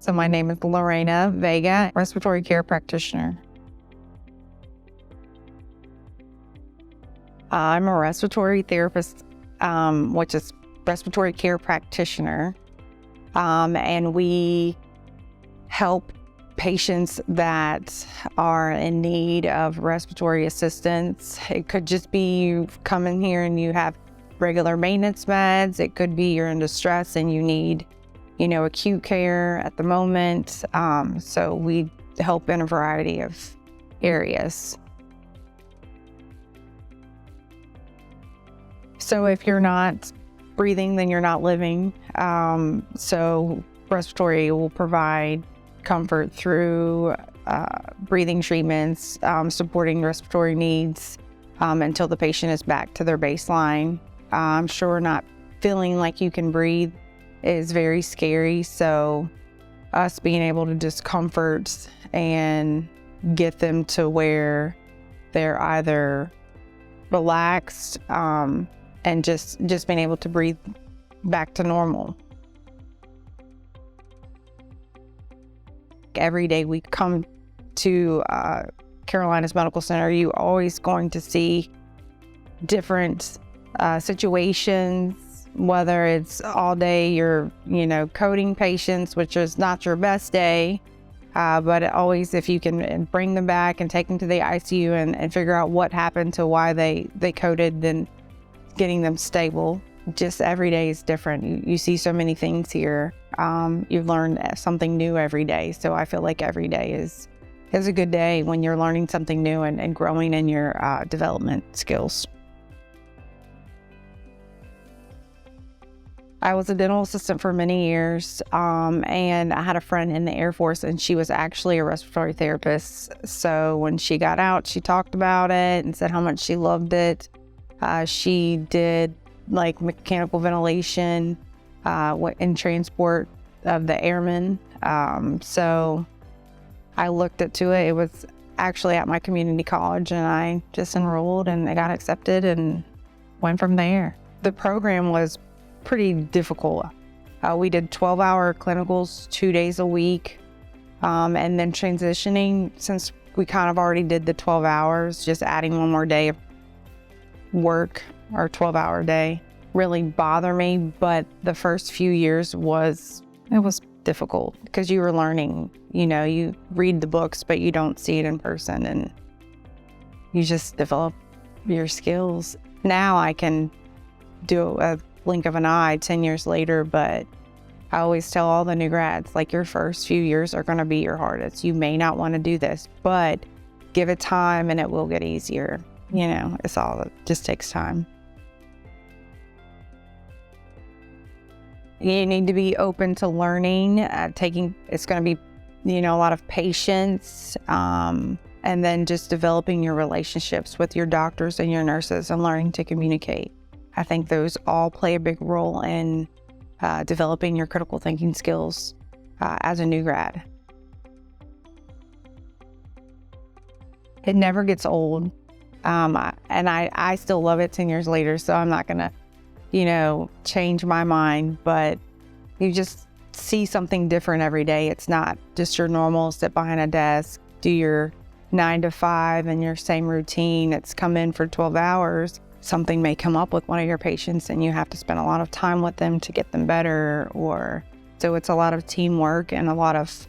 So my name is Larina Vega, respiratory care practitioner. I'm a respiratory therapist, which is respiratory care practitioner. And we help patients that are in need of respiratory assistance. It could just be you come in here and you have regular maintenance meds. It could be you're in distress and you need, acute care at the moment. So we help in a variety of areas. So if you're not breathing, then you're not living. So respiratory will provide comfort through breathing treatments, supporting respiratory needs until the patient is back to their baseline. I'm sure not feeling like you can breathe is very scary. So us being able to just comfort and get them to where they're either relaxed and just being able to breathe back to normal. Every day we come to Carolinas Medical Center, you're always going to see different situations, whether it's all day you're, coding patients, which is not your best day, but always if you can bring them back and take them to the ICU and figure out what happened to why they coded, then getting them stable. Just every day is different. You see so many things here. You've learned something new every day. So I feel like every day is a good day when you're learning something new and growing in your development skills. I was a dental assistant for many years, and I had a friend in the Air Force, and she was actually a respiratory therapist. So when she got out, she talked about it and said how much she loved it. She did like mechanical ventilation in transport of the airmen. So I looked into it. It was actually at my community college, and I just enrolled and I got accepted and went from there. The program was pretty difficult. We did 12-hour clinicals 2 days a week, and then transitioning, since we kind of already did the 12 hours, just adding one more day of work or 12-hour day really bother me. But the first few years was difficult because you were learning, you read the books, but you don't see it in person, and you just develop your skills. Now I can do a blink of an eye 10 years later, but I always tell all the new grads, like, your first few years are going to be your hardest. You may not want to do this, but give it time and it will get easier. It just takes time. You need to be open to learning, it's going to be, a lot of patience, and then just developing your relationships with your doctors and your nurses and learning to communicate. I think those all play a big role in developing your critical thinking skills as a new grad. It never gets old. And I still love it 10 years later, so I'm not gonna, change my mind, but you just see something different every day. It's not just your normal sit behind a desk, do your 9 to 5 and your same routine. It's come in for 12 hours. Something may come up with one of your patients and you have to spend a lot of time with them to get them better, so it's a lot of teamwork and a lot of,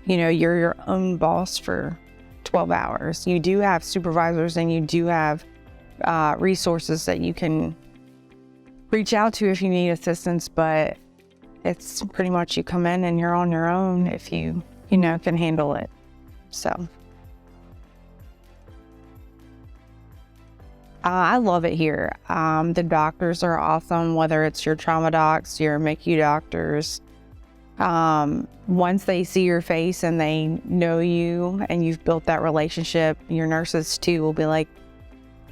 you're your own boss for 12 hours. You do have supervisors and you do have resources that you can reach out to if you need assistance, but it's pretty much you come in and you're on your own if you, can handle it. So I love it here. The doctors are awesome, whether it's your trauma docs, your MICU doctors. Once they see your face and they know you and you've built that relationship, your nurses too will be like,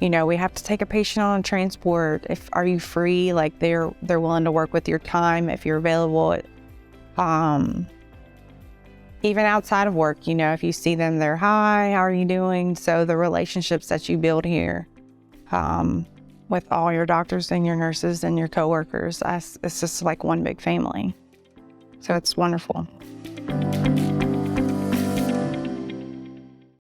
we have to take a patient on a transport. Are you free? Like they're willing to work with your time if you're available. Even outside of work, if you see them, they're, hi, how are you doing? So the relationships that you build here with all your doctors and your nurses and your coworkers, it's just like one big family. So it's wonderful.